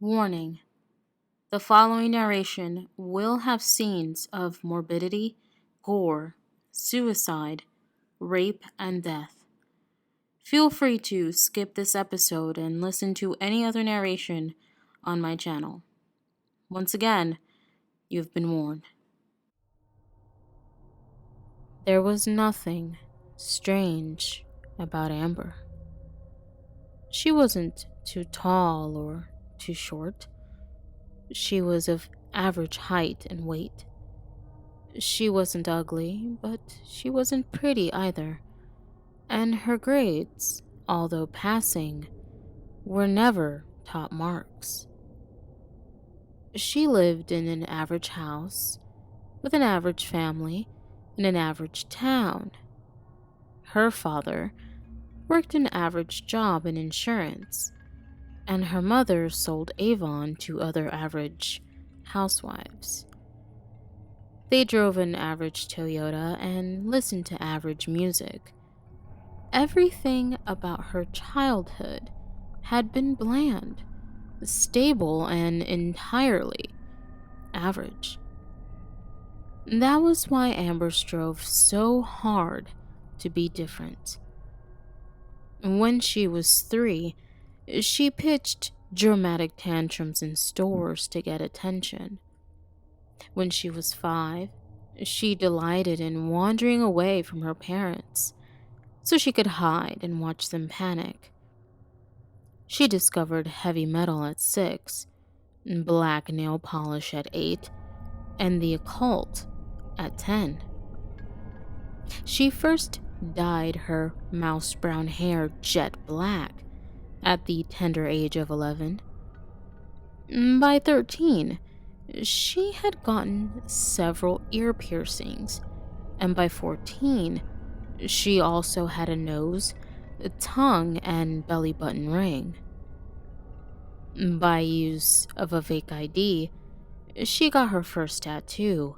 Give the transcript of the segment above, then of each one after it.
Warning: the following narration will have scenes of morbidity, gore, suicide, rape, and death. Feel free to skip this episode and listen to any other narration on my channel. Once again, you've been warned. There was nothing strange about Amber. She wasn't too tall or too short. She was of average height and weight. She wasn't ugly, but she wasn't pretty either. And her grades, although passing, were never top marks. She lived in an average house, with an average family, in an average town. Her father worked an average job in insurance, and her mother sold Avon to other average housewives. They drove an average Toyota and listened to average music. Everything about her childhood had been bland, stable, and entirely average. That was why Amber strove so hard to be different. When she was 3, she pitched dramatic tantrums in stores to get attention. When she was 5, she delighted in wandering away from her parents so she could hide and watch them panic. She discovered heavy metal at 6, black nail polish at 8, and the occult at 10. She first dyed her mouse brown hair jet black at the tender age of 11. By 13, she had gotten several ear piercings, and by 14, she also had a nose, a tongue, and belly button ring. By use of a fake ID, she got her first tattoo,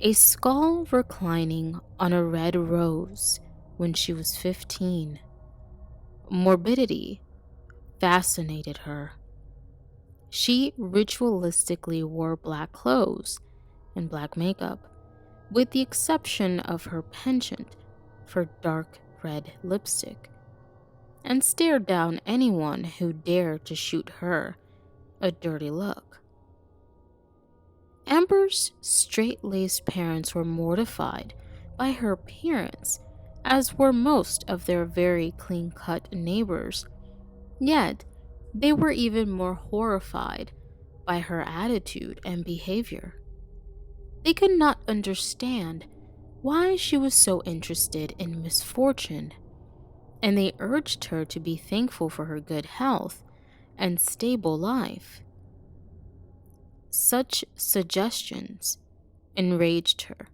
a skull reclining on a red rose, when she was 15. Morbidity fascinated her. She ritualistically wore black clothes and black makeup, with the exception of her penchant for dark red lipstick, and stared down anyone who dared to shoot her a dirty look. Amber's straight-laced parents were mortified by her appearance, as were most of their very clean-cut neighbors, yet they were even more horrified by her attitude and behavior. They could not understand why she was so interested in misfortune, and they urged her to be thankful for her good health and stable life. Such suggestions enraged her.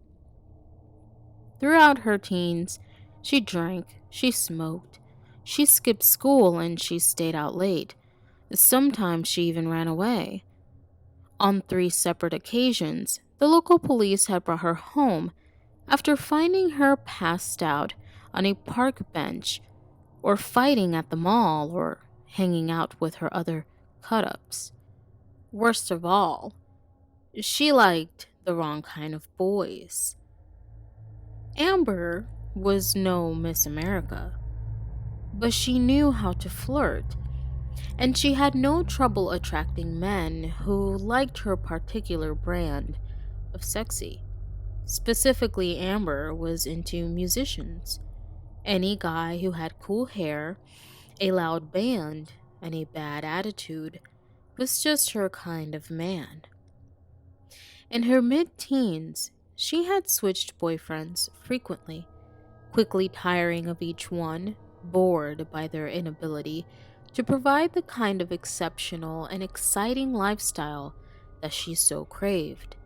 Throughout her teens, she drank, she smoked, she skipped school, and she stayed out late. Sometimes she even ran away. On 3 separate occasions, the local police had brought her home after finding her passed out on a park bench, or fighting at the mall, or hanging out with her other cut-ups. Worst of all, she liked the wrong kind of boys. Amber was no Miss America, but she knew how to flirt, and she had no trouble attracting men who liked her particular brand of sexy. Specifically, Amber was into musicians. Any guy who had cool hair, a loud band, and a bad attitude was just her kind of man. In her mid-teens, she had switched boyfriends frequently, quickly tiring of each one, bored by their inability to provide the kind of exceptional and exciting lifestyle that she so craved.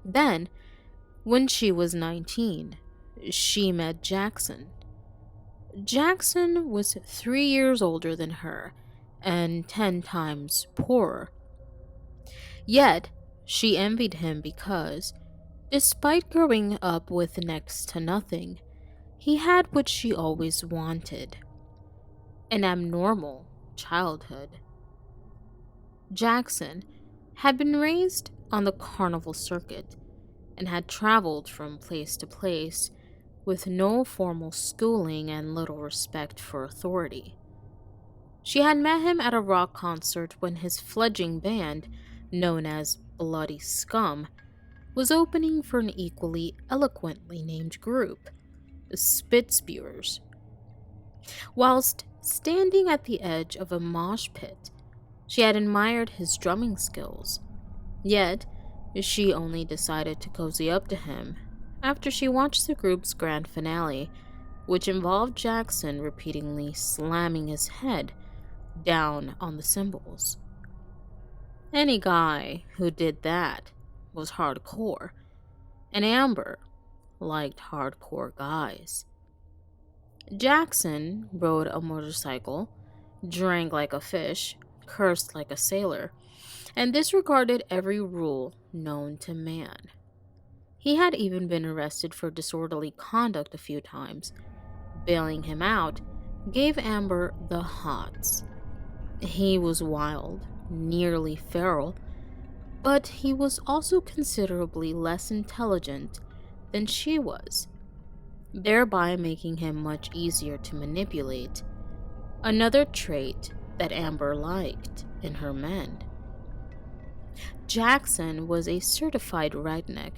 Then, when she was 19, she met Jackson. Jackson was 3 years older than her and 10 times poorer. Yet, she envied him because, despite growing up with next to nothing, he had what she always wanted: an abnormal childhood. Jackson had been raised on the carnival circuit and had traveled from place to place with no formal schooling and little respect for authority. She had met him at a rock concert when his fledgling band, known as Bloody Scum, was opening for an equally eloquently named group, the Spitspewers. Whilst standing at the edge of a mosh pit, she had admired his drumming skills, yet she only decided to cozy up to him after she watched the group's grand finale, which involved Jackson repeatedly slamming his head down on the cymbals. Any guy who did that was hardcore, and Amber liked hardcore guys. Jackson rode a motorcycle, drank like a fish, cursed like a sailor, and disregarded every rule known to man. He had even been arrested for disorderly conduct a few times. Bailing him out gave Amber the hots. He was wild, nearly feral, but he was also considerably less intelligent than she was, thereby making him much easier to manipulate, another trait that Amber liked in her men. Jackson was a certified redneck,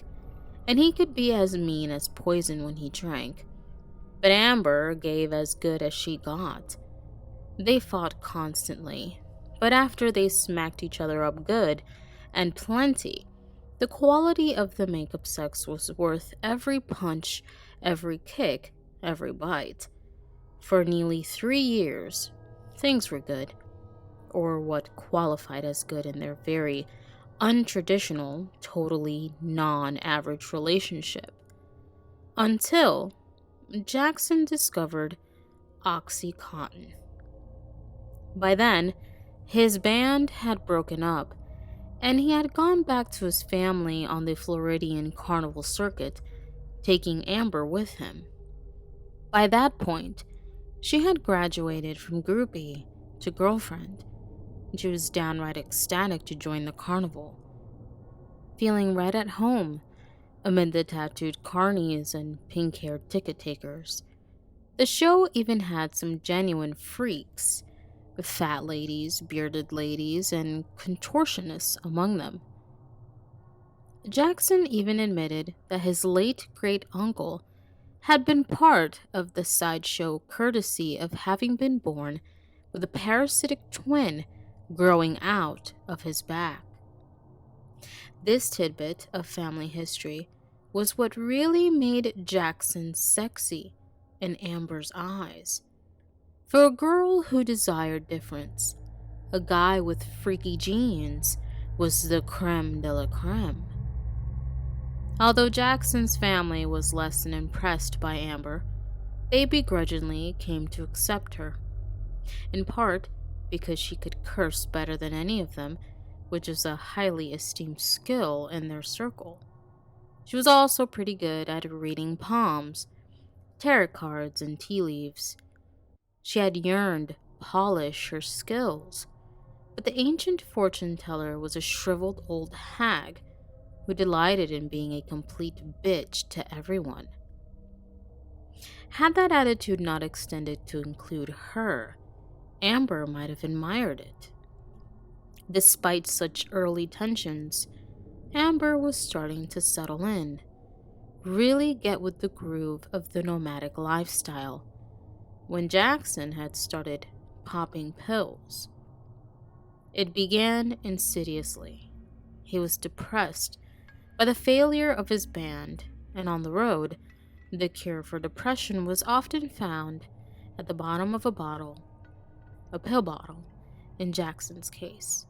and he could be as mean as poison when he drank, but Amber gave as good as she got. They fought constantly, but after they smacked each other up good and plenty, the quality of the makeup sex was worth every punch, every kick, every bite. For nearly 3 years, things were good, or what qualified as good in their very untraditional, totally non-average relationship. Until Jackson discovered Oxycontin. By then, his band had broken up, and he had gone back to his family on the Floridian carnival circuit, taking Amber with him. By that point, she had graduated from groupie to girlfriend, and she was downright ecstatic to join the carnival, feeling right at home amid the tattooed carnies and pink-haired ticket takers. The show even had some genuine freaks, fat ladies, bearded ladies, and contortionists among them. Jackson even admitted that his late great-uncle had been part of the sideshow courtesy of having been born with a parasitic twin growing out of his back. This tidbit of family history was what really made Jackson sexy in Amber's eyes. For a girl who desired difference, a guy with freaky genes was the creme de la creme. Although Jackson's family was less than impressed by Amber, they begrudgingly came to accept her, in part because she could curse better than any of them, which is a highly esteemed skill in their circle. She was also pretty good at reading palms, tarot cards, and tea leaves. She had yearned to polish her skills, but the ancient fortune teller was a shriveled old hag who delighted in being a complete bitch to everyone. Had that attitude not extended to include her, Amber might have admired it. Despite such early tensions, Amber was starting to settle in, really get with the groove of the nomadic lifestyle, when Jackson had started popping pills. It began insidiously. He was depressed by the failure of his band, and on the road, the cure for depression was often found at the bottom of a pill bottle, in Jackson's case.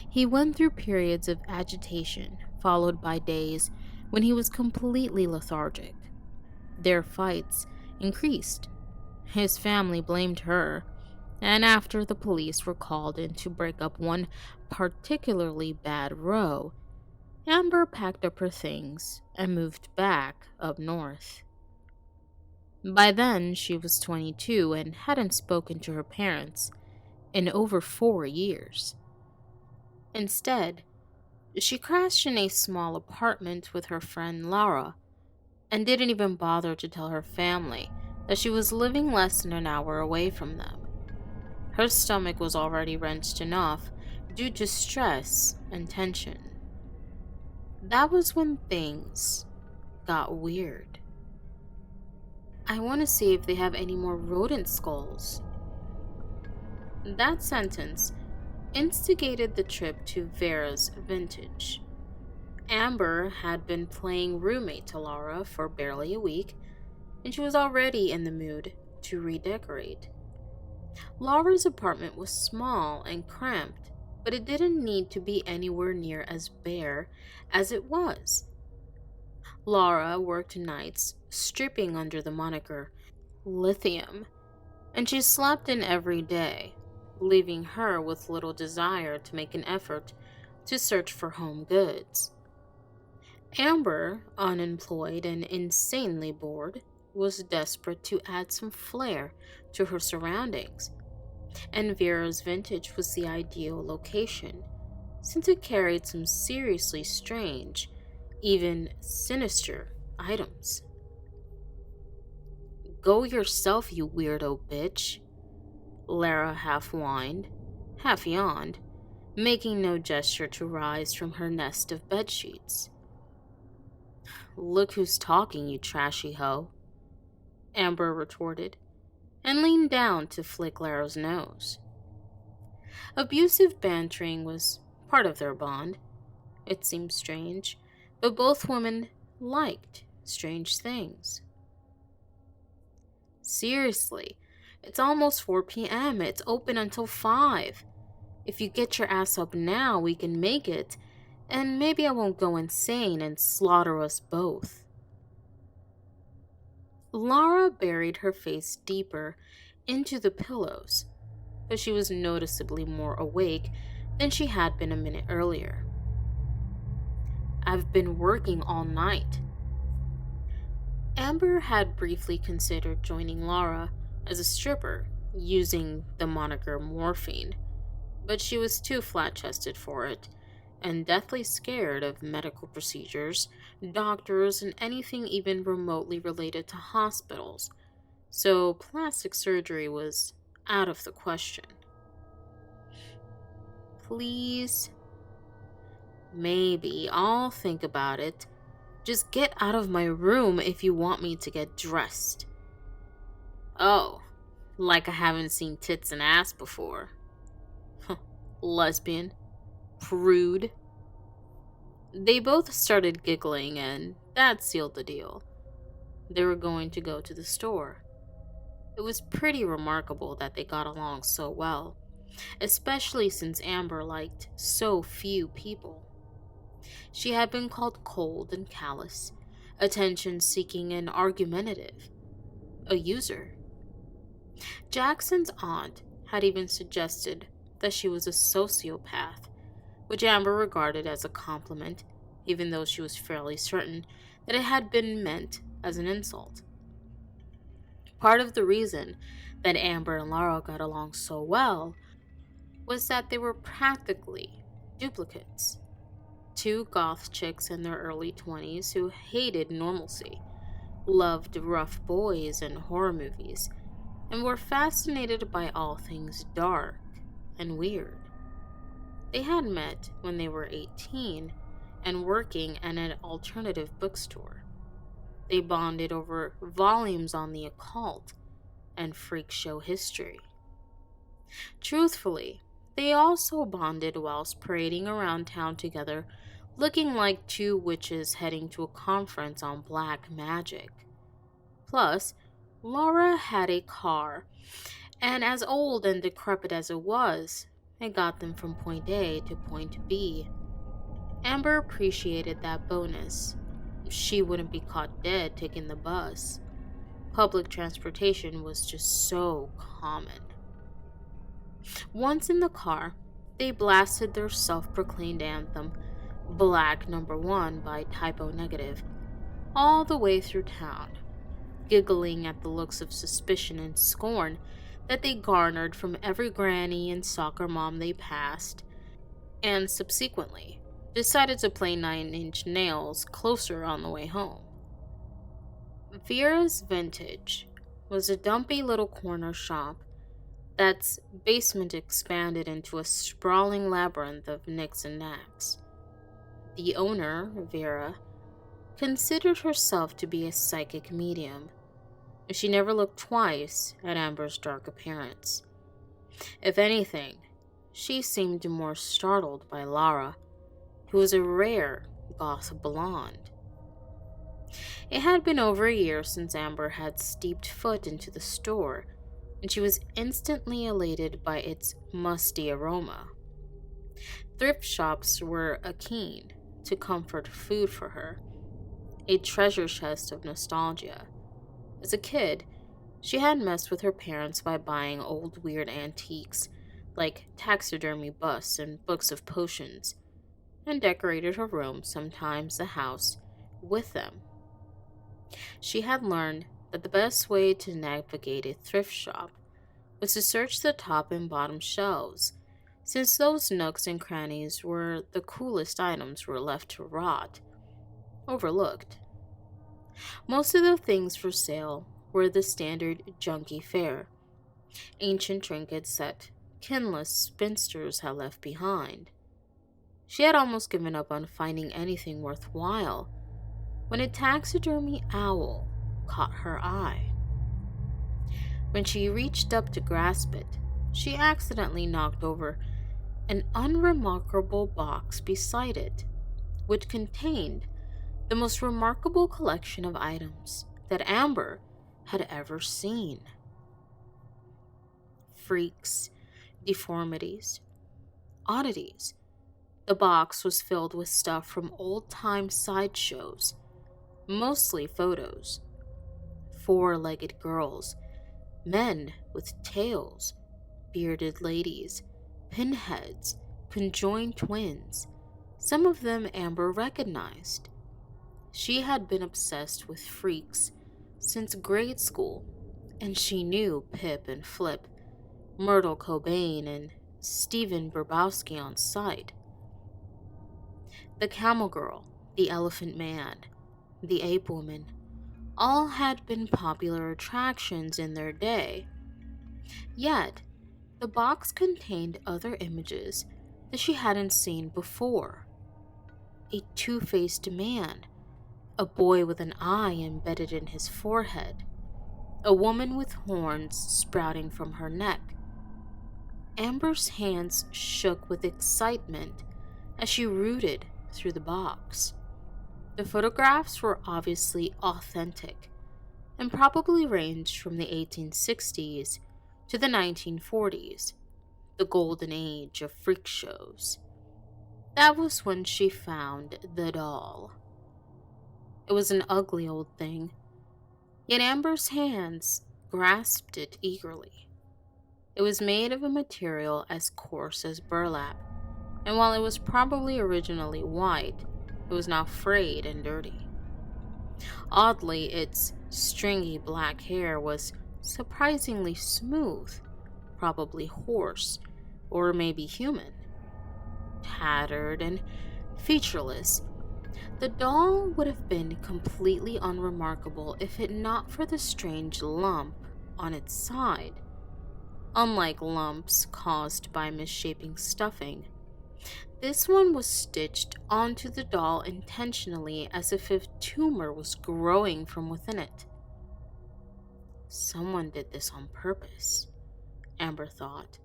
He went through periods of agitation, followed by days when he was completely lethargic. Their fights increased. His family blamed her, and after the police were called in to break up one particularly bad row, Amber packed up her things and moved back up north. By then, she was 22 and hadn't spoken to her parents in over 4 years. Instead, she crashed in a small apartment with her friend Laura and didn't even bother to tell her family that she was living less than an hour away from them. Her stomach was already wrenched enough due to stress and tension. That was when things got weird. I want to see if they have any more rodent skulls. That sentence instigated the trip to Vera's vintage. Amber had been playing roommate to Laura for barely a week, and she was already in the mood to redecorate. Laura's apartment was small and cramped, but it didn't need to be anywhere near as bare as it was. Laura worked nights stripping under the moniker Lithium, and she slept in every day, leaving her with little desire to make an effort to search for home goods. Amber, unemployed and insanely bored, was desperate to add some flair to her surroundings, and Vera's vintage was the ideal location, since it carried some seriously strange, even sinister items. "Go yourself, you weirdo bitch," Lara half whined, half yawned, making no gesture to rise from her nest of bedsheets. "Look who's talking, you trashy hoe," Amber retorted, and leaned down to flick Lara's nose. Abusive bantering was part of their bond. It seemed strange, but both women liked strange things. "Seriously, it's almost 4 p.m. It's open until 5. If you get your ass up now, we can make it, and maybe I won't go insane and slaughter us both." Laura buried her face deeper into the pillows, but she was noticeably more awake than she had been a minute earlier. "I've been working all night." Amber had briefly considered joining Laura as a stripper using the moniker Morphine, but she was too flat-chested for it and deathly scared of medical procedures, doctors, and anything even remotely related to hospitals, so plastic surgery was out of the question. "Please?" "Maybe. I'll think about it. Just get out of my room if you want me to get dressed." "Oh, like I haven't seen tits and ass before." "Lesbian. Prude." They both started giggling, and that sealed the deal. They were going to go to the store. It was pretty remarkable that they got along so well, especially since Amber liked so few people. She had been called cold and callous, attention-seeking and argumentative, a user. Jackson's aunt had even suggested that she was a sociopath, which Amber regarded as a compliment, even though she was fairly certain that it had been meant as an insult. Part of the reason that Amber and Laura got along so well was that they were practically duplicates. Two goth chicks in their early 20s who hated normalcy, loved rough boys and horror movies, and were fascinated by all things dark and weird. They had met when they were 18 and working at an alternative bookstore. They bonded over volumes on the occult and freak show history. Truthfully, they also bonded whilst parading around town together, looking like two witches heading to a conference on black magic. Plus, Laura had a car, and as old and decrepit as it was, it got them from point A to point B. Amber appreciated that bonus. She wouldn't be caught dead taking the bus. Public transportation was just so common. Once in the car, they blasted their self-proclaimed anthem, Black Number 1 by Typo Negative, all the way through town, giggling at the looks of suspicion and scorn that they garnered from every granny and soccer mom they passed, and subsequently decided to play 9-inch nails closer on the way home. Vera's Vintage was a dumpy little corner shop that's basement expanded into a sprawling labyrinth of nicks and knacks. The owner, Vera, considered herself to be a psychic medium. She never looked twice at Amber's dark appearance. If anything, she seemed more startled by Lara, who was a rare goth blonde. It had been over a year since Amber had stepped foot into the store, and she was instantly elated by its musty aroma. Thrift shops were akin to comfort food for her, a treasure chest of nostalgia. As a kid, she had messed with her parents by buying old weird antiques like taxidermy busts and books of potions, and decorated her room, sometimes the house, with them. She had learned that the best way to navigate a thrift shop was to search the top and bottom shelves, since those nooks and crannies where the coolest items were left to rot, overlooked. Most of the things for sale were the standard junky fare, ancient trinkets that kinless spinsters had left behind. She had almost given up on finding anything worthwhile when a taxidermy owl caught her eye. When she reached up to grasp it, she accidentally knocked over an unremarkable box beside it, which contained the most remarkable collection of items that Amber had ever seen. Freaks, deformities, oddities. The box was filled with stuff from old-time sideshows, mostly photos. Four-legged girls, men with tails, bearded ladies, pinheads, conjoined twins. Some of them Amber recognized. She had been obsessed with freaks since grade school, and she knew Pip and Flip, Myrtle Cobain, and Steven Burbowski on sight. The Camel Girl, the Elephant Man, the Ape Woman, all had been popular attractions in their day. Yet, the box contained other images that she hadn't seen before. A two-faced man, a boy with an eye embedded in his forehead, a woman with horns sprouting from her neck. Amber's hands shook with excitement as she rooted through the box. The photographs were obviously authentic and probably ranged from the 1860s to the 1940s, the golden age of freak shows. That was when she found the doll. It was an ugly old thing, yet Amber's hands grasped it eagerly. It was made of a material as coarse as burlap, and while it was probably originally white, it was now frayed and dirty. Oddly, its stringy black hair was surprisingly smooth, probably horse, or maybe human. Tattered and featureless, the doll would have been completely unremarkable if it not for the strange lump on its side. Unlike lumps caused by misshaping stuffing, this one was stitched onto the doll intentionally as if a tumor was growing from within it. Someone did this on purpose, Amber thought.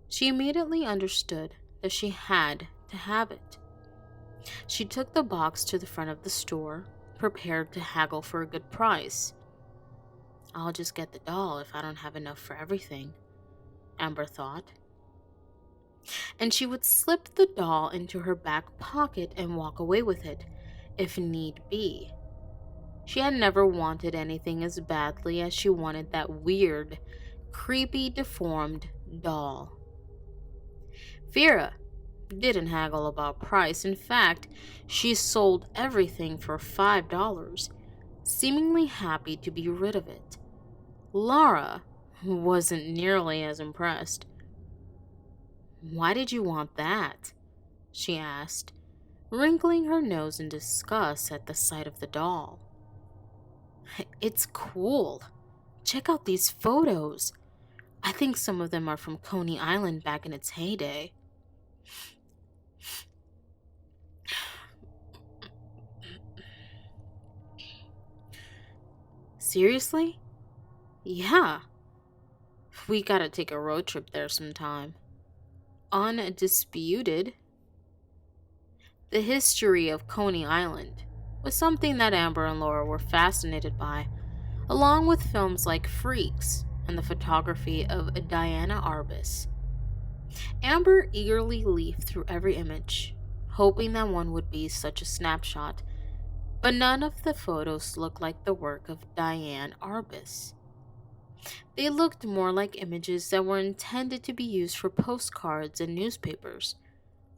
She immediately understood that she had to have it. She took the box to the front of the store, prepared to haggle for a good price. I'll just get the doll if I don't have enough for everything, Amber thought. And she would slip the doll into her back pocket and walk away with it, if need be. She had never wanted anything as badly as she wanted that weird, creepy, deformed doll. Vera didn't haggle about price. In fact, she sold everything for $5, seemingly happy to be rid of it. Lara wasn't nearly as impressed. Why did you want that? she asked, wrinkling her nose in disgust at the sight of the doll. It's cool. Check out these photos. I think some of them are from Coney Island back in its heyday. Seriously? Yeah. We gotta take a road trip there sometime. Undisputed. The history of Coney Island was something that Amber and Laura were fascinated by, along with films like Freaks and the photography of Diana Arbus. Amber eagerly leafed through every image, hoping that one would be such a snapshot, but none of the photos looked like the work of Diane Arbus. They looked more like images that were intended to be used for postcards and newspapers,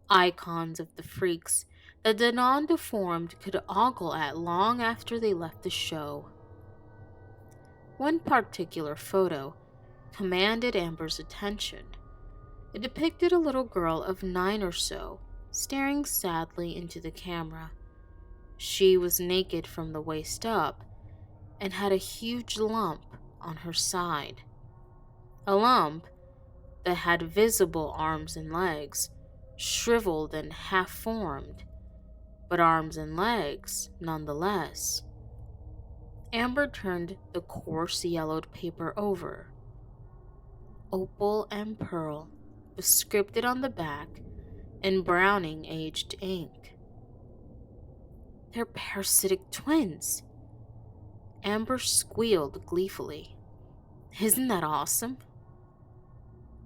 icons of the freaks that the non-deformed could ogle at long after they left the show. One particular photo commanded Amber's attention. It depicted a little girl of 9 or so, staring sadly into the camera. She was naked from the waist up and had a huge lump on her side. A lump that had visible arms and legs, shriveled and half-formed, but arms and legs nonetheless. Amber turned the coarse yellowed paper over. Opal and Pearl was scripted on the back in browning aged ink. They're parasitic twins. Amber squealed gleefully. Isn't that awesome?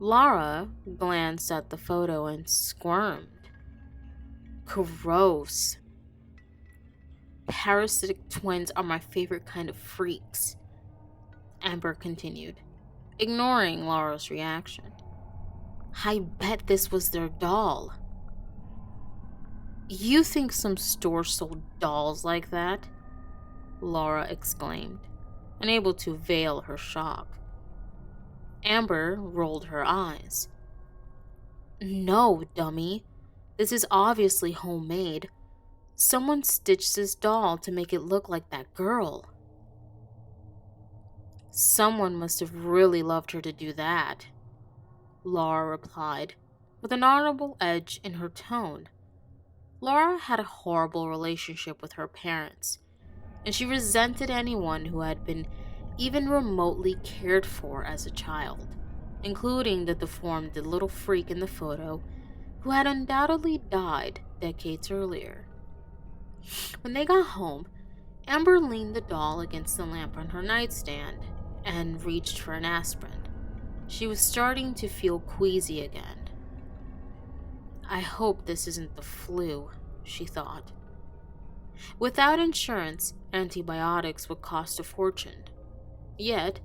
Laura glanced at the photo and squirmed. Gross. Parasitic twins are my favorite kind of freaks, Amber continued, ignoring Laura's reaction. I bet this was their doll. You think some store sold dolls like that? Laura exclaimed, unable to veil her shock. Amber rolled her eyes. No, dummy. This is obviously homemade. Someone stitched this doll to make it look like that girl. Someone must have really loved her to do that, Laura replied, with an honorable edge in her tone. Laura had a horrible relationship with her parents, and she resented anyone who had been even remotely cared for as a child, including the deformed little freak in the photo who had undoubtedly died decades earlier. When they got home, Amber leaned the doll against the lamp on her nightstand and reached for an aspirin. She was starting to feel queasy again. I hope this isn't the flu, she thought. Without insurance, antibiotics would cost a fortune. Yet,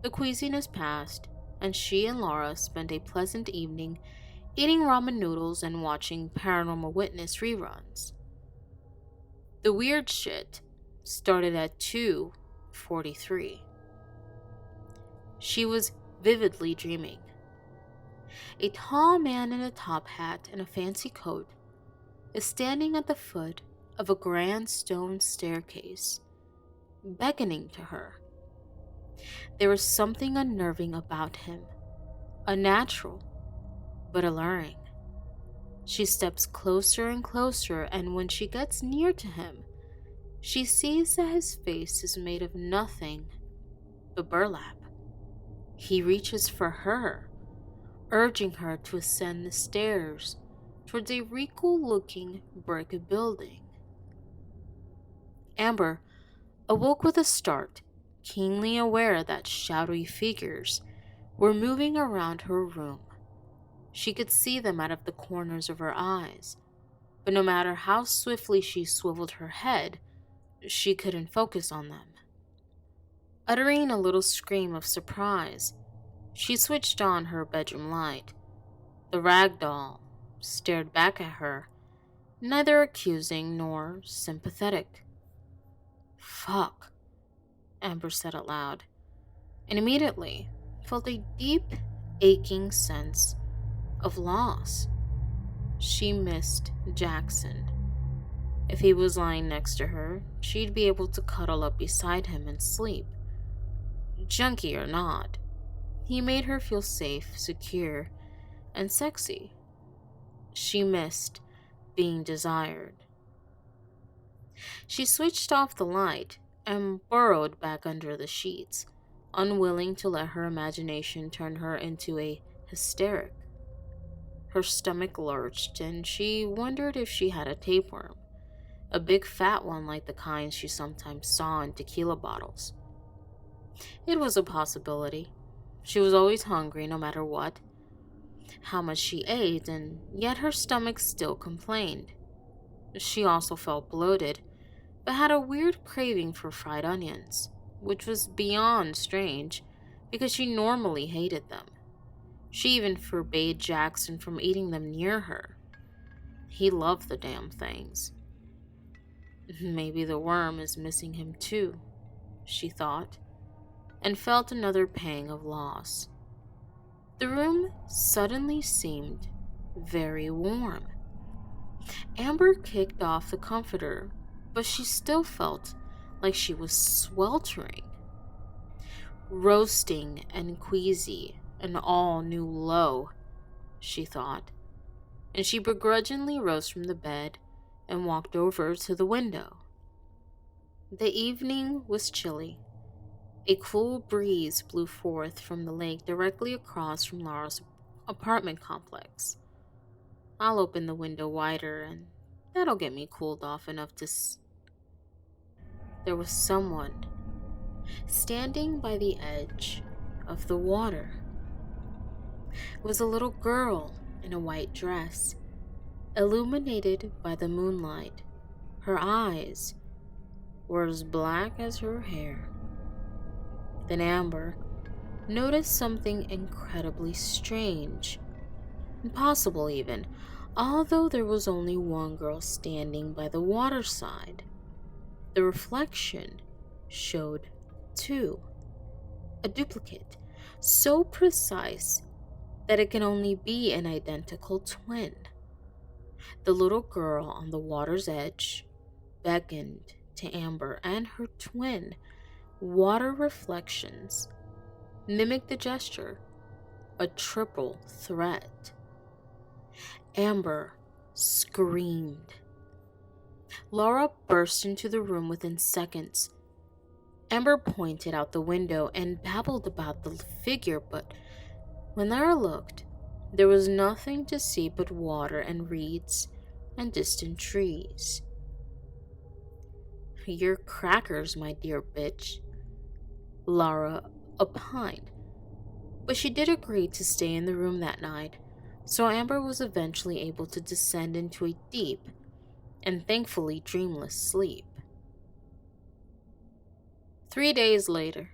the queasiness passed, and she and Laura spent a pleasant evening eating ramen noodles and watching Paranormal Witness reruns. The weird shit started at 2:43. She was vividly dreaming. A tall man in a top hat and a fancy coat is standing at the foot of a grand stone staircase, beckoning to her. There is something unnerving about him, unnatural, but alluring. She steps closer and closer, and when she gets near to him, she sees that his face is made of nothing but burlap. He reaches for her, urging her to ascend the stairs towards a regal-looking brick building. Amber awoke with a start, keenly aware that shadowy figures were moving around her room. She could see them out of the corners of her eyes, but no matter how swiftly she swiveled her head, she couldn't focus on them. Uttering a little scream of surprise, she switched on her bedroom light. The rag doll stared back at her, neither accusing nor sympathetic. Fuck, Amber said aloud, and immediately felt a deep, aching sense of loss. she missed Jackson. If he was lying next to her, she'd be able to cuddle up beside him and sleep. Junkie or not, he made her feel safe, secure, and sexy. She missed being desired. She switched off the light and burrowed back under the sheets, unwilling to let her imagination turn her into a hysteric. Her stomach lurched, and she wondered if she had a tapeworm, a big fat one like the kind she sometimes saw in tequila bottles. It was a possibility. She was always hungry no matter how much she ate, and yet her stomach still complained. She also felt bloated, but had a weird craving for fried onions, which was beyond strange because she normally hated them. She even forbade Jackson from eating them near her. He loved the damn things. Maybe the worm is missing him too, she thought, and felt another pang of loss. The room suddenly seemed very warm. Amber kicked off the comforter, but she still felt like she was sweltering. Roasting and queasy, an all-new low, she thought, and she begrudgingly rose from the bed and walked over to the window. The evening was chilly. A cool breeze blew forth from the lake directly across from Laura's apartment complex. I'll open the window wider, and that'll get me cooled off enough to There was someone standing by the edge of the water. It was a little girl in a white dress, illuminated by the moonlight. Her eyes were as black as her hair. Then Amber noticed something incredibly strange, impossible even, although there was only one girl standing by the waterside. The reflection showed two, a duplicate, so precise that it can only be an identical twin. The little girl on the water's edge beckoned to Amber, and her twin water reflections mimicked the gesture, a triple threat. Amber screamed. Laura burst into the room within seconds. Amber pointed out the window and babbled about the figure, but when Laura looked, there was nothing to see but water and reeds and distant trees. "You're crackers, my dear bitch," Laura opined, but she did agree to stay in the room that night, so Amber was eventually able to descend into a deep and thankfully dreamless sleep. 3 days later,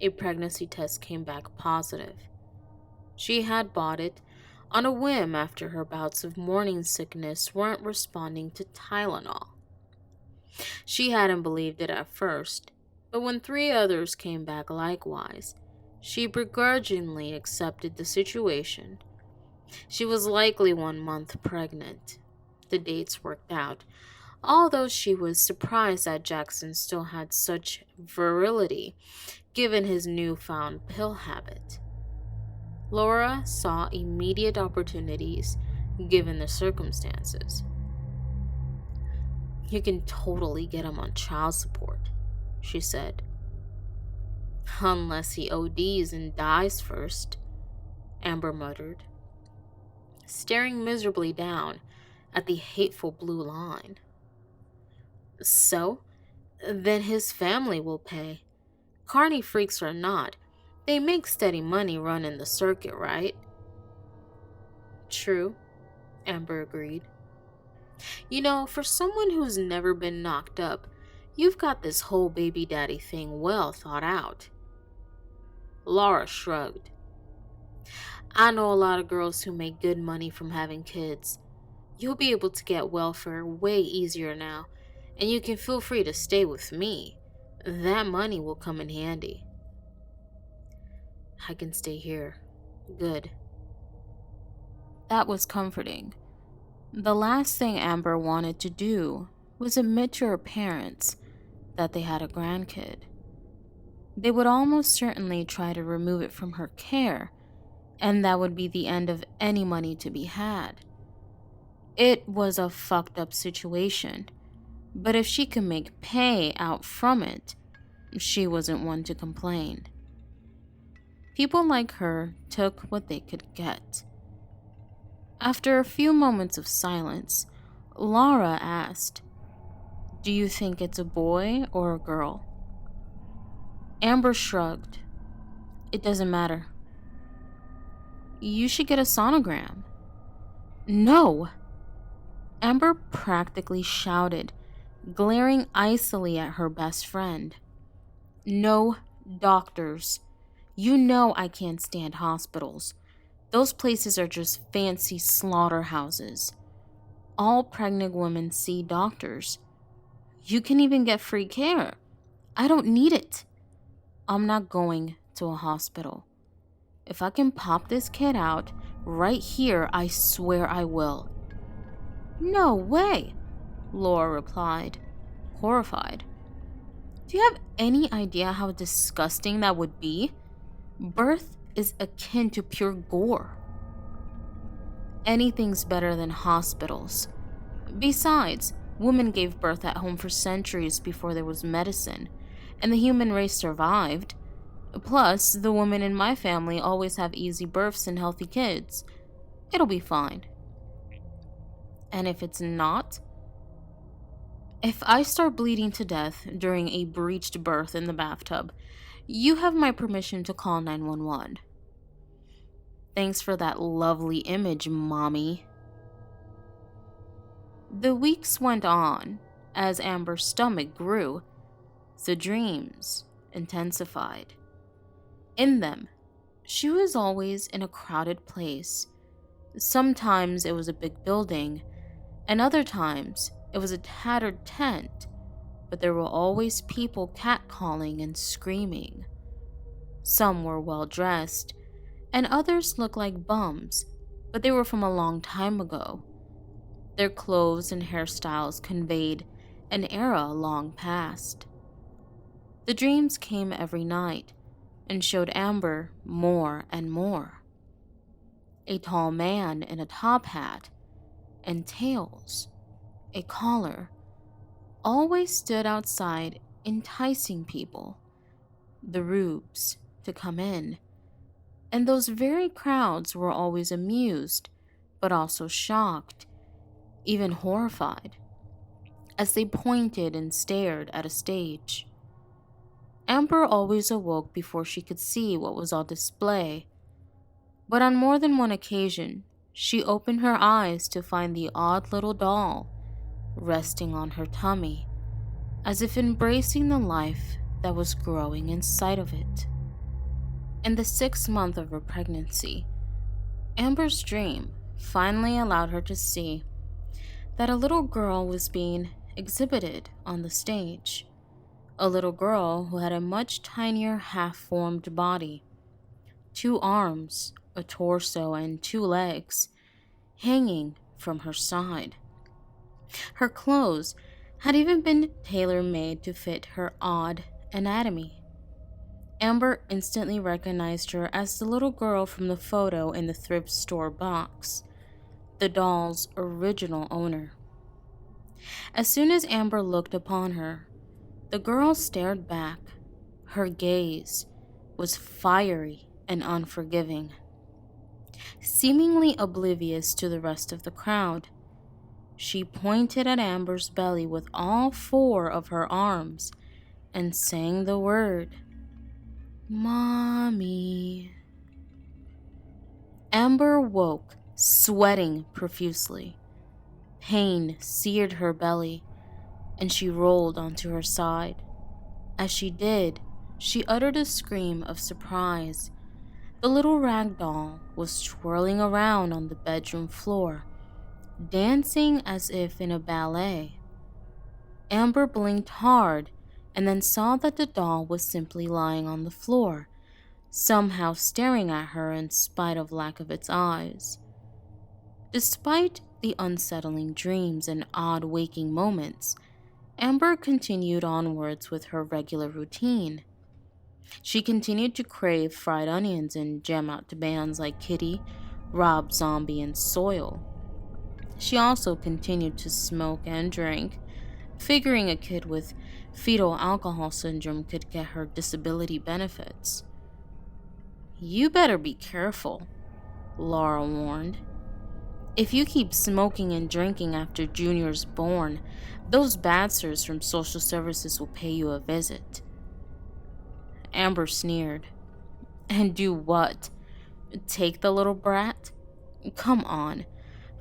a pregnancy test came back positive. She had bought it on a whim after her bouts of morning sickness weren't responding to Tylenol. She hadn't believed it at first, but when 3 others came back likewise, she begrudgingly accepted the situation. She was likely 1 month pregnant. The dates worked out, although she was surprised that Jackson still had such virility given his newfound pill habit. Laura saw immediate opportunities given the circumstances. "You can totally get him on child support," she said. "Unless he ODs and dies first," Amber muttered, staring miserably down at the hateful blue line. "So, then his family will pay. Carny freaks or not, they make steady money running the circuit, right?" "True," Amber agreed. "You know, for someone who's never been knocked up, you've got this whole baby daddy thing well thought out." Laura shrugged. "I know a lot of girls who make good money from having kids. You'll be able to get welfare way easier now, and you can feel free to stay with me. That money will come in handy." "I can stay here. Good." That was comforting, The last thing Amber wanted to do was admit to her parents that they had a grandkid. They would almost certainly try to remove it from her care, and that would be the end of any money to be had. It was a fucked up situation, but if she could make pay out from it, she wasn't one to complain. People like her took what they could get. After a few moments of silence, Laura asked, "Do you think it's a boy or a girl?" Amber shrugged. "It doesn't matter." "You should get a sonogram." "No!" Amber practically shouted, glaring icily at her best friend. "No doctors. You know I can't stand hospitals. Those places are just fancy slaughterhouses. All pregnant women see doctors. You can even get free care. I don't need it. I'm not going to a hospital. If I can pop this kid out right here, I swear I will." "No way," Laura replied, horrified. "Do you have any idea how disgusting that would be? Birth is akin to pure gore." "Anything's better than hospitals. Besides, women gave birth at home for centuries before there was medicine, and the human race survived. Plus, the women in my family always have easy births and healthy kids. It'll be fine." "And if it's not?" "If I start bleeding to death during a breached birth in the bathtub, you have my permission to call 911. "Thanks for that lovely image, Mommy." The weeks went on. As Amber's stomach grew, the dreams intensified. In them, she was always in a crowded place. Sometimes it was a big building, and other times it was a tattered tent, but there were always people catcalling and screaming. Some were well dressed, and others looked like bums, but they were from a long time ago. Their clothes and hairstyles conveyed an era long past. The dreams came every night and showed Amber more and more. A tall man in a top hat and tails, a collar, always stood outside enticing people, the rubes, to come in. And those very crowds were always amused, but also shocked, even horrified, as they pointed and stared at a stage. Amber always awoke before she could see what was on display, but on more than one occasion, she opened her eyes to find the odd little doll resting on her tummy, as if embracing the life that was growing inside of it. In the 6th month of her pregnancy, Amber's dream finally allowed her to see that a little girl was being exhibited on the stage. A little girl who had a much tinier half-formed body, 2 arms, a torso, and 2 legs hanging from her side. Her clothes had even been tailor-made to fit her odd anatomy. Amber instantly recognized her as the little girl from the photo in the thrift store box, the doll's original owner. As soon as Amber looked upon her, the girl stared back. Her gaze was fiery and unforgiving. Seemingly oblivious to the rest of the crowd, she pointed at Amber's belly with all 4 of her arms and sang the word, "Mommy." Amber woke, sweating profusely. Pain seared her belly, and she rolled onto her side. As she did, she uttered a scream of surprise. The little rag doll was twirling around on the bedroom floor, dancing as if in a ballet. Amber blinked hard and then saw that the doll was simply lying on the floor, somehow staring at her in spite of lack of its eyes. Despite the unsettling dreams and odd waking moments, Amber continued onwards with her regular routine. She continued to crave fried onions and jam out to bands like Kitty, Rob Zombie, and Soil. She also continued to smoke and drink, figuring a kid with fetal alcohol syndrome could get her disability benefits. "You better be careful," Laura warned. "If you keep smoking and drinking after Junior's born, those badsters from social services will pay you a visit." Amber sneered. "And do what? Take the little brat? Come on.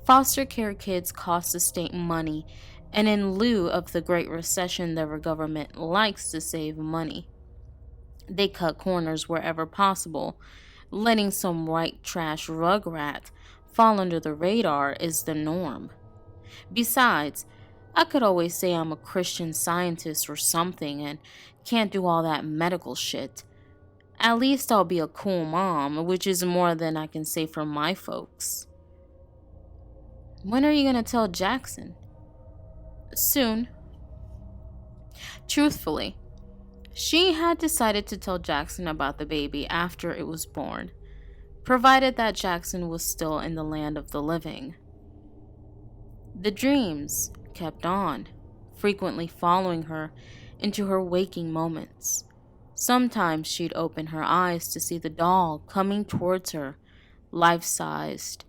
Foster care kids cost the state money, and in lieu of the Great Recession, the government likes to save money. They cut corners wherever possible. Letting some white trash rugrat fall under the radar is the norm. Besides, I could always say I'm a Christian Scientist or something and can't do all that medical shit. At least I'll be a cool mom, which is more than I can say for my folks." "When are you gonna tell Jackson?" "Soon." Truthfully, she had decided to tell Jackson about the baby after it was born, provided that Jackson was still in the land of the living. The dreams kept on, frequently following her into her waking moments. Sometimes she'd open her eyes to see the doll coming towards her, life-sized,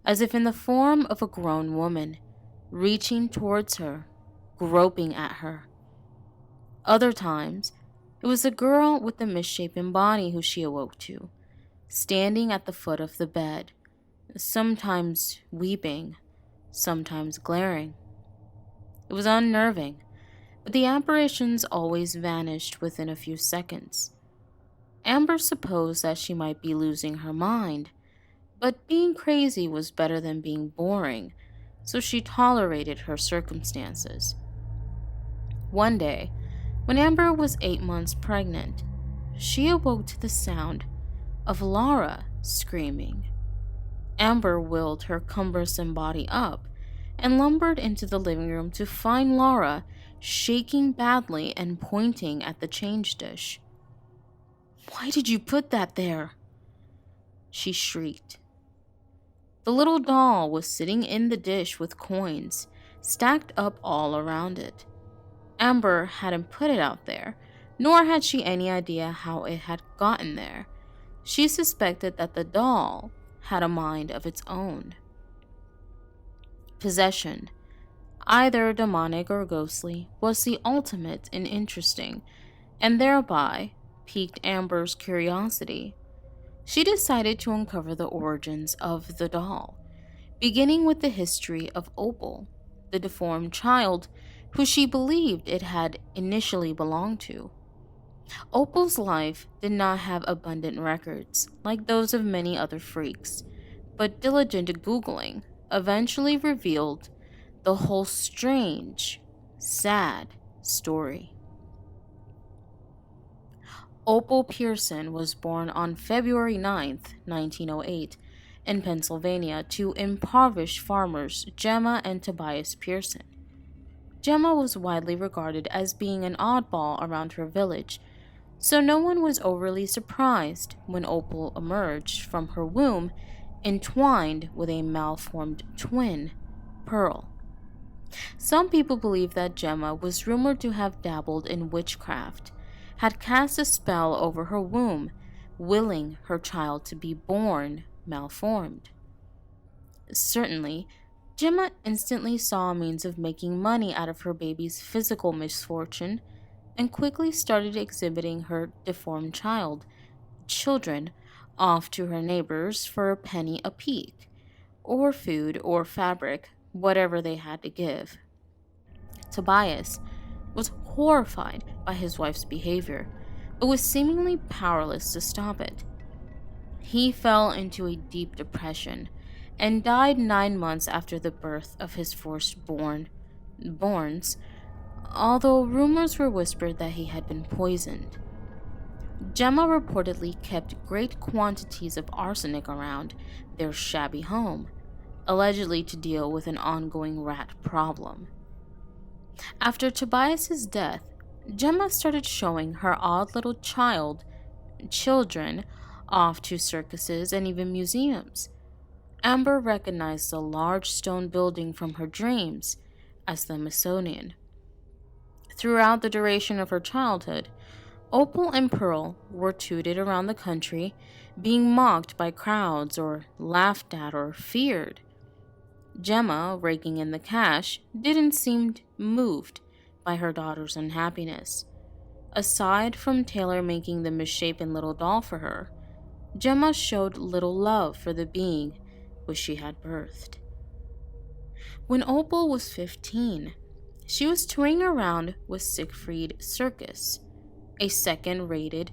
as if in the form of a grown woman, reaching towards her, groping at her. Other times, it was a girl with a misshapen body who she awoke to, standing at the foot of the bed, sometimes weeping, sometimes glaring. It was unnerving, but the apparitions always vanished within a few seconds. Amber supposed that she might be losing her mind, but being crazy was better than being boring, so she tolerated her circumstances. One day, when Amber was 8 months pregnant, she awoke to the sound of Laura screaming. Amber wheeled her cumbersome body up and lumbered into the living room to find Laura shaking badly and pointing at the change dish. "Why did you put that there?" she shrieked. The little doll was sitting in the dish with coins stacked up all around it. Amber hadn't put it out there, nor had she any idea how it had gotten there. She suspected that the doll had a mind of its own. Possession, either demonic or ghostly, was the ultimate in interesting, and thereby piqued Amber's curiosity. She decided to uncover the origins of the doll, beginning with the history of Opal, the deformed child who she believed it had initially belonged to. Opal's life did not have abundant records like those of many other freaks, but diligent Googling eventually revealed the whole strange, sad story. Opal Pearson was born on February 9th, 1908, in Pennsylvania to impoverished farmers Gemma and Tobias Pearson. Gemma was widely regarded as being an oddball around her village, so no one was overly surprised when Opal emerged from her womb entwined with a malformed twin, Pearl. Some people believe that Gemma was rumored to have dabbled in witchcraft, had cast a spell over her womb, willing her child to be born malformed. Certainly, Gemma instantly saw a means of making money out of her baby's physical misfortune and quickly started exhibiting her deformed children off to her neighbors for a penny a peek, or food or fabric, whatever they had to give. Tobias was horrified by his wife's behavior, but was seemingly powerless to stop it. He fell into a deep depression and died 9 months after the birth of his firstborns, although rumors were whispered that he had been poisoned. Gemma reportedly kept great quantities of arsenic around their shabby home, allegedly to deal with an ongoing rat problem. After Tobias's death, Gemma started showing her odd little children off to circuses and even museums. Amber recognized the large stone building from her dreams as the Smithsonian. Throughout the duration of her childhood, Opal and Pearl were tooted around the country, being mocked by crowds or laughed at or feared. Gemma, raking in the cash, didn't seem moved by her daughter's unhappiness. Aside from Taylor making the misshapen little doll for her, Gemma showed little love for the being which she had birthed. When Opal was 15, she was touring around with Siegfried Circus, a second-rated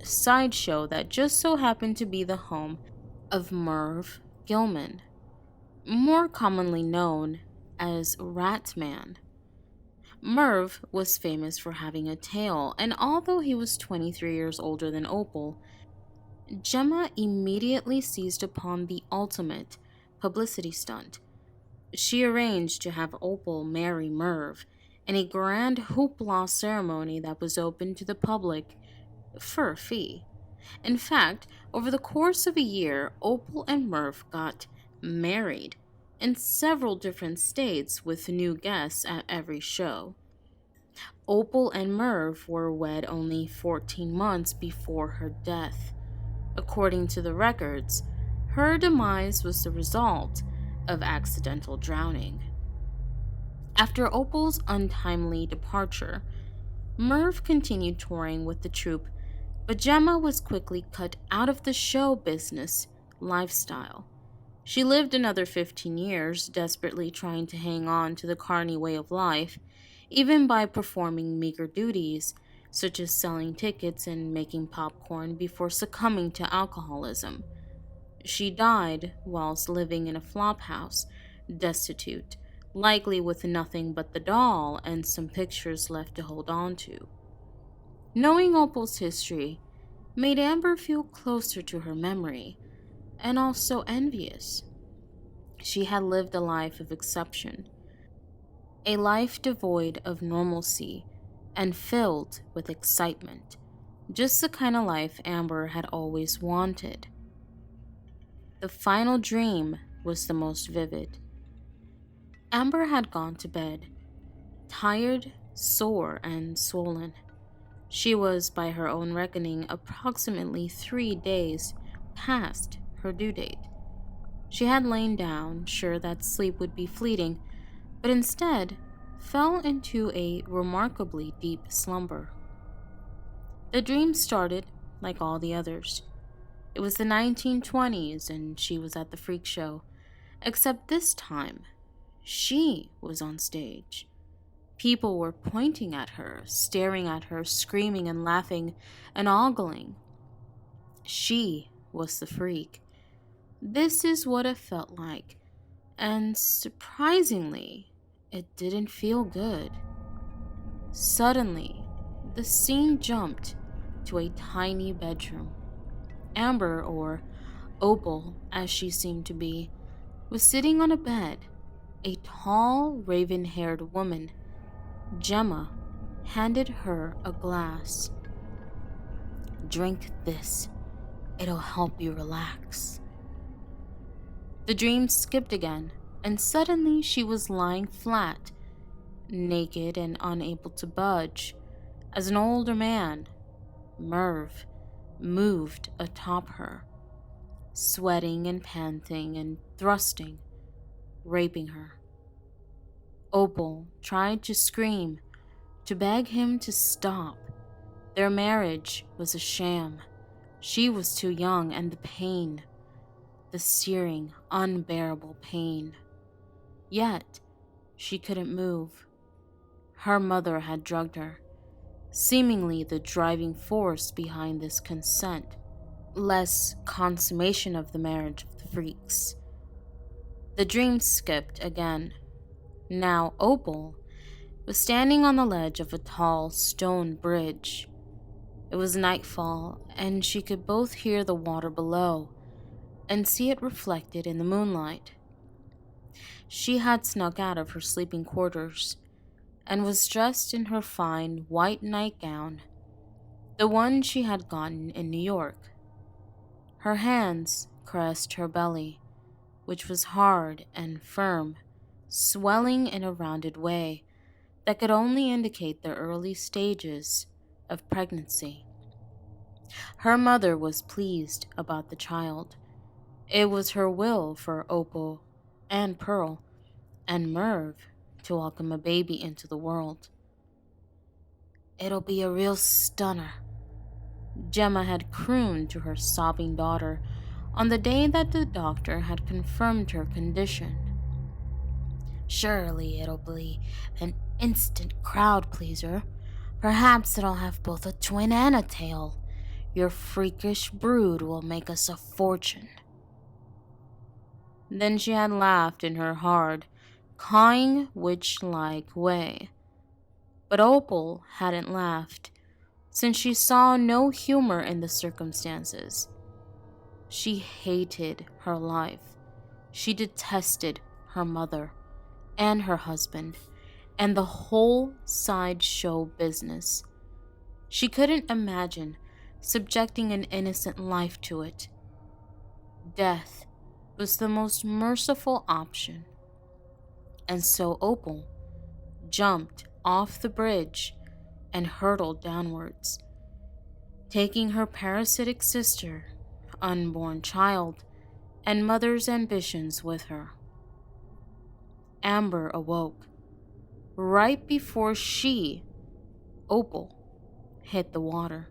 sideshow that just so happened to be the home of Merv Gilman, more commonly known as Ratman. Merv was famous for having a tail, and although he was 23 years older than Opal, Gemma immediately seized upon the ultimate publicity stunt. She arranged to have Opal marry Merv in a grand hoopla ceremony that was open to the public for a fee. In fact, over the course of a year, Opal and Merv got married in several different states with new guests at every show. Opal and Merv were wed only 14 months before her death. According to the records, her demise was the result of accidental drowning. After Opal's untimely departure, Merv continued touring with the troupe, but Gemma was quickly cut out of the show business lifestyle. She lived another 15 years, desperately trying to hang on to the carny way of life, even by performing meager duties, such as selling tickets and making popcorn before succumbing to alcoholism. She died whilst living in a flophouse, destitute, likely with nothing but the doll and some pictures left to hold on to. Knowing Opal's history made Amber feel closer to her memory, and also envious. She had lived a life of exception, a life devoid of normalcy and filled with excitement, just the kind of life Amber had always wanted. The final dream was the most vivid. Amber had gone to bed, tired, sore, and swollen. She was, by her own reckoning, approximately 3 days past her due date. She had lain down, sure that sleep would be fleeting, but instead fell into a remarkably deep slumber. The dream started like all the others. It was the 1920s and she was at the freak show, except this time, she was on stage. People were pointing at her, staring at her, screaming and laughing and ogling. She was the freak. This is what it felt like, and surprisingly, it didn't feel good. Suddenly, the scene jumped to a tiny bedroom. Amber, or Opal as she seemed to be, was sitting on a bed. A tall, raven-haired woman, Gemma, handed her a glass. "Drink this. It'll help you relax." The dream skipped again, and suddenly she was lying flat, naked and unable to budge, as an older man, Merv, moved atop her, sweating and panting and thrusting, raping her. Opal tried to scream, to beg him to stop. Their marriage was a sham. She was too young, and the pain, the searing, unbearable pain. Yet, she couldn't move. Her mother had drugged her, seemingly the driving force behind this consent, less consummation of the marriage of the freaks. The dream skipped again. Now Opal was standing on the ledge of a tall stone bridge. It was nightfall, and she could both hear the water below and see it reflected in the moonlight. She had snuck out of her sleeping quarters and was dressed in her fine white nightgown, the one she had gotten in New York. Her hands caressed her belly, which was hard and firm, swelling in a rounded way that could only indicate the early stages of pregnancy. Her mother was pleased about the child. It was her will for Opal and Pearl and Merv to welcome a baby into the world. "It'll be a real stunner," Gemma had crooned to her sobbing daughter on the day that the doctor had confirmed her condition. "Surely it'll be an instant crowd pleaser. Perhaps it'll have both a twin and a tail. Your freakish brood will make us a fortune." Then she had laughed in her hard, cawing witch-like way. But Opal hadn't laughed, since she saw no humor in the circumstances. She hated her life. She detested her mother and her husband and the whole sideshow business. She couldn't imagine subjecting an innocent life to it. Death was the most merciful option. And so Opal jumped off the bridge and hurtled downwards, taking her parasitic sister, unborn child, and mother's ambitions with her. Amber awoke right before she, Opal, hit the water.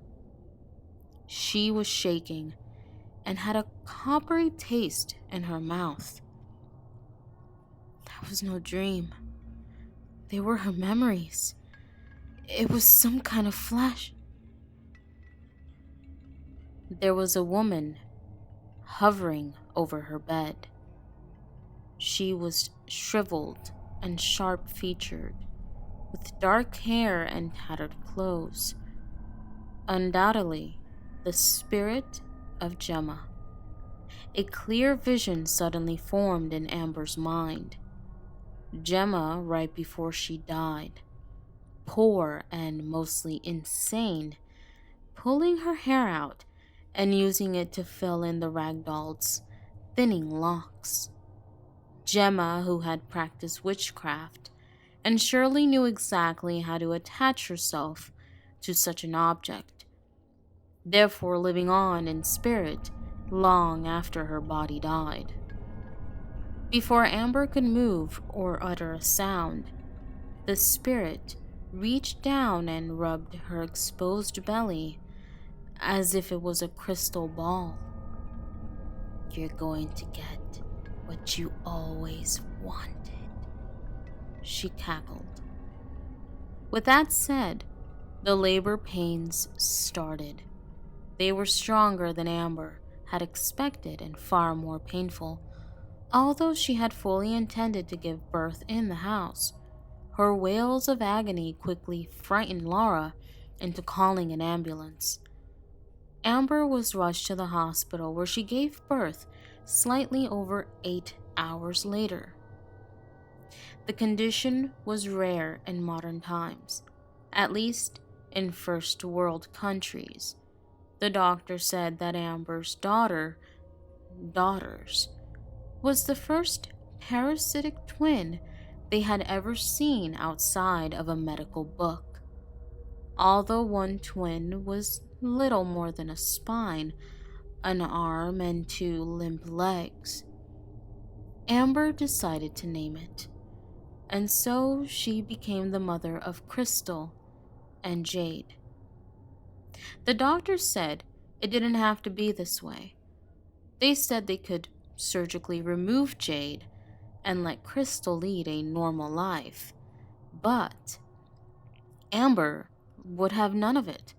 She was shaking and had a coppery taste in her mouth. That was no dream. They were her memories. It was some kind of flash. There was a woman hovering over her bed. She was shriveled and sharp-featured, with dark hair and tattered clothes. Undoubtedly, the spirit of Gemma. A clear vision suddenly formed in Amber's mind. Gemma right before she died, poor and mostly insane, pulling her hair out and using it to fill in the ragdoll's thinning locks. Gemma, who had practiced witchcraft and surely knew exactly how to attach herself to such an object, therefore living on in spirit long after her body died. Before Amber could move or utter a sound, the spirit reached down and rubbed her exposed belly as if it was a crystal ball. "You're going to get what you always wanted," she cackled. With that said, the labor pains started. They were stronger than Amber had expected and far more painful. Although she had fully intended to give birth in the house, her wails of agony quickly frightened Laura into calling an ambulance. Amber was rushed to the hospital, where she gave birth slightly over 8 hours later. The condition was rare in modern times, at least in first world countries. The doctor said that Amber's daughters, was the first parasitic twin they had ever seen outside of a medical book. Although one twin was little more than a spine, an arm, and 2 limp legs. Amber decided to name it, and so she became the mother of Crystal and Jade. The doctor said it didn't have to be this way. They said they could surgically remove Jade and let Crystal lead a normal life, but Amber would have none of it.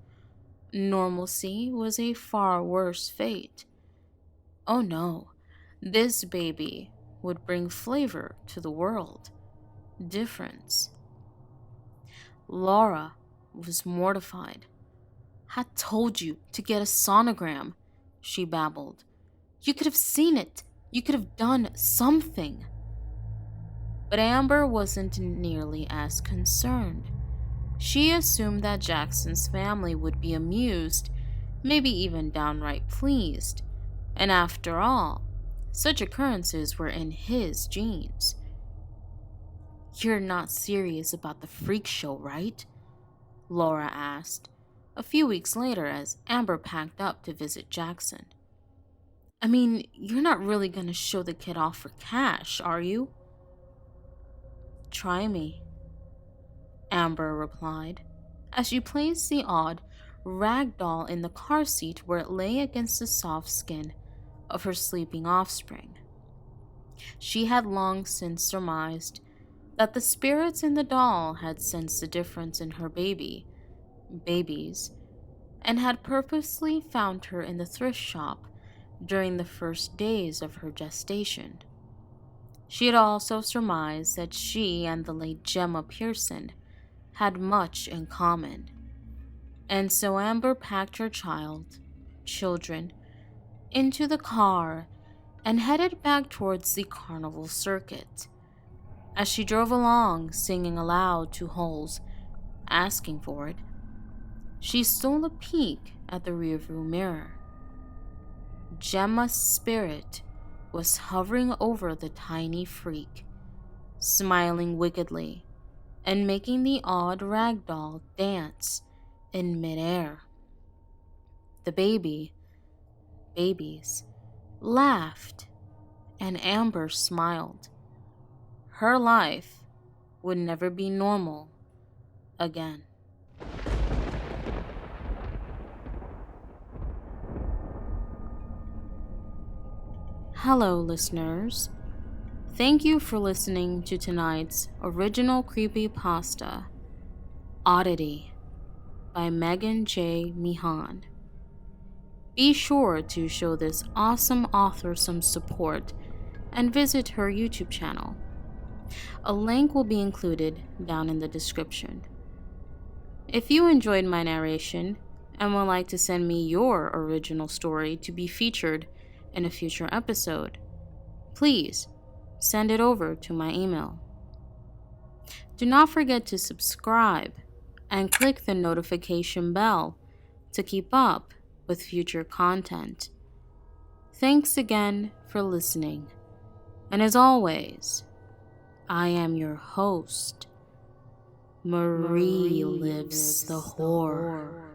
Normalcy was a far worse fate. Oh no, this baby would bring flavor to the world, difference. Laura was mortified. "I told you to get a sonogram," she babbled. "You could have seen it. You could have done something." But Amber wasn't nearly as concerned. She assumed that Jackson's family would be amused, maybe even downright pleased. And after all, such occurrences were in his genes. "You're not serious about the freak show, right?" Laura asked, a few weeks later as Amber packed up to visit Jackson. "I mean, you're not really gonna show the kid off for cash, are you?" "Try me," Amber replied, as she placed the odd rag doll in the car seat where it lay against the soft skin of her sleeping offspring. She had long since surmised that the spirits in the doll had sensed the difference in her babies, and had purposely found her in the thrift shop during the first days of her gestation. She had also surmised that she and the late Gemma Pearson had much in common, and so Amber packed her children, into the car and headed back towards the carnival circuit. As she drove along, singing aloud to Holes, asking for it, she stole a peek at the rearview mirror. Gemma's spirit was hovering over the tiny freak, smiling wickedly and making the odd rag doll dance in midair. The babies laughed, and Amber smiled. Her life would never be normal again. Hello, listeners. Thank you for listening to tonight's original creepypasta, Oddity, by Meagan J. Meehan. Be sure to show this awesome author some support and visit her YouTube channel. A link will be included down in the description. If you enjoyed my narration and would like to send me your original story to be featured in a future episode, please send it over to my email. Do not forget to subscribe and click the notification bell to keep up with future content. Thanks again for listening, and as always, I am your host, Marie Lives the Horror.